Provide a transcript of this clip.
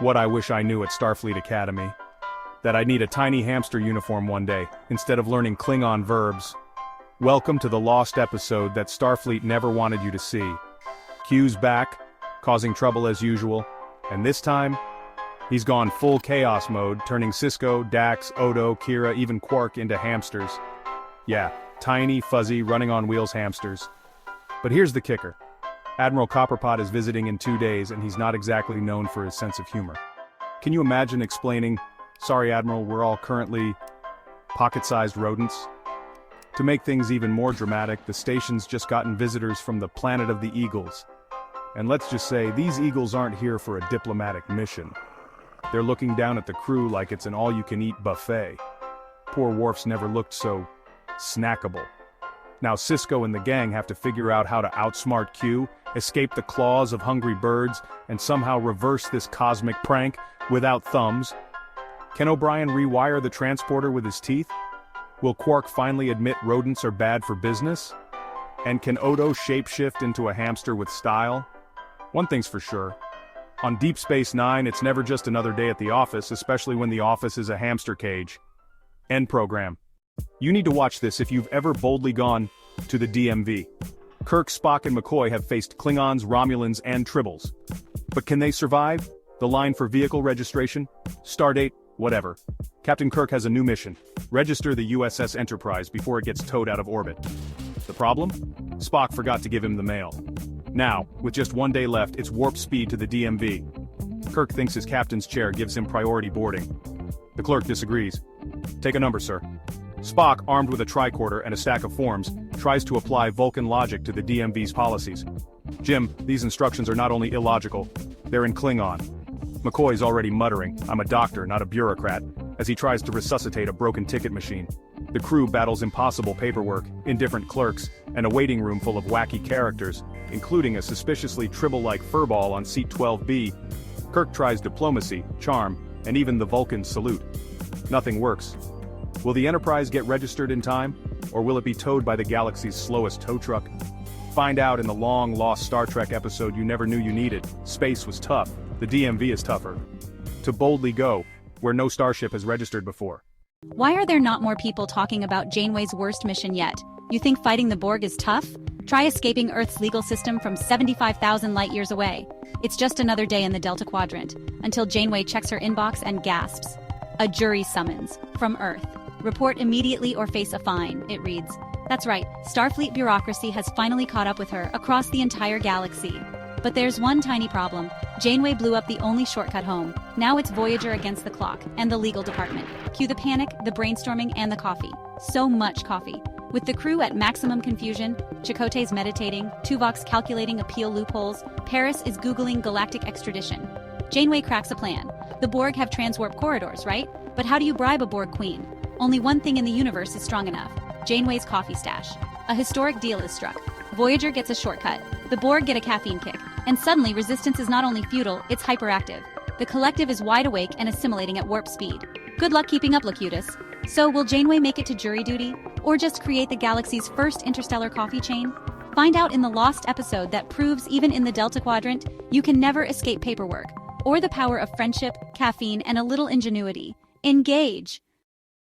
What I wish I knew at Starfleet Academy. That I'd need a tiny hamster uniform one day, instead of learning Klingon verbs. Welcome to the lost episode that Starfleet never wanted you to see. Q's back, causing trouble as usual, and this time, he's gone full chaos mode, turning Sisko, Dax, Odo, Kira, even Quark into hamsters. Yeah, tiny, fuzzy, running-on-wheels hamsters. But here's the kicker. Admiral Copperpot is visiting in 2 days, and he's not exactly known for his sense of humor. Can you imagine explaining, "Sorry, Admiral, we're all currently pocket-sized rodents"? To make things even more dramatic, the station's just gotten visitors from the planet of the Eagles. And let's just say, these Eagles aren't here for a diplomatic mission. They're looking down at the crew like it's an all-you-can-eat buffet. Poor Worf's never looked so snackable. Now Sisko and the gang have to figure out how to outsmart Q, escape the claws of hungry birds, and somehow reverse this cosmic prank without thumbs. Can O'Brien rewire the transporter with his teeth? Will Quark finally admit rodents are bad for business? And can Odo shapeshift into a hamster with style? One thing's for sure. On Deep Space Nine, it's never just another day at the office, especially when the office is a hamster cage. End program. You need to watch this if you've ever boldly gone to the DMV. Kirk, Spock, and McCoy have faced Klingons, Romulans, and Tribbles. But can they survive? The line for vehicle registration? Stardate? Whatever. Captain Kirk has a new mission. Register the USS Enterprise before it gets towed out of orbit. The problem? Spock forgot to give him the mail. Now, with just 1 day left, it's warp speed to the DMV. Kirk thinks his captain's chair gives him priority boarding. The clerk disagrees. Take a number, sir. Spock, armed with a tricorder and a stack of forms, tries to apply Vulcan logic to the DMV's policies. Jim, these instructions are not only illogical, they're in Klingon. McCoy's already muttering, "I'm a doctor, not a bureaucrat," as he tries to resuscitate a broken ticket machine. The crew battles impossible paperwork, indifferent clerks, and a waiting room full of wacky characters, including a suspiciously Tribble-like furball on seat 12B. Kirk tries diplomacy, charm, and even the Vulcan salute. Nothing works. Will the Enterprise get registered in time, or will it be towed by the galaxy's slowest tow truck? Find out in the long-lost Star Trek episode you never knew you needed. Space was tough, the DMV is tougher. To boldly go, where no starship has registered before. Why are there not more people talking about Janeway's worst mission yet? You think fighting the Borg is tough? Try escaping Earth's legal system from 75,000 light-years away. It's just another day in the Delta Quadrant, until Janeway checks her inbox and gasps. A jury summons. From Earth. Report immediately or face a fine, it reads. That's right, Starfleet bureaucracy has finally caught up with her across the entire galaxy. But there's one tiny problem. Janeway blew up the only shortcut home. Now it's Voyager against the clock, and the legal department. Cue the panic, the brainstorming, and the coffee. So much coffee. With the crew at maximum confusion, Chakotay's meditating, Tuvok's calculating appeal loopholes, Paris is Googling galactic extradition. Janeway cracks a plan. The Borg have transwarp corridors, right? But how do you bribe a Borg queen? Only one thing in the universe is strong enough. Janeway's coffee stash. A historic deal is struck. Voyager gets a shortcut. The Borg get a caffeine kick. And suddenly, Resistance is not only futile, it's hyperactive. The collective is wide awake and assimilating at warp speed. Good luck keeping up, Locutus. So, will Janeway make it to jury duty? Or just create the galaxy's first interstellar coffee chain? Find out in the lost episode that proves even in the Delta Quadrant, you can never escape paperwork. Or the power of friendship, caffeine, and a little ingenuity. Engage!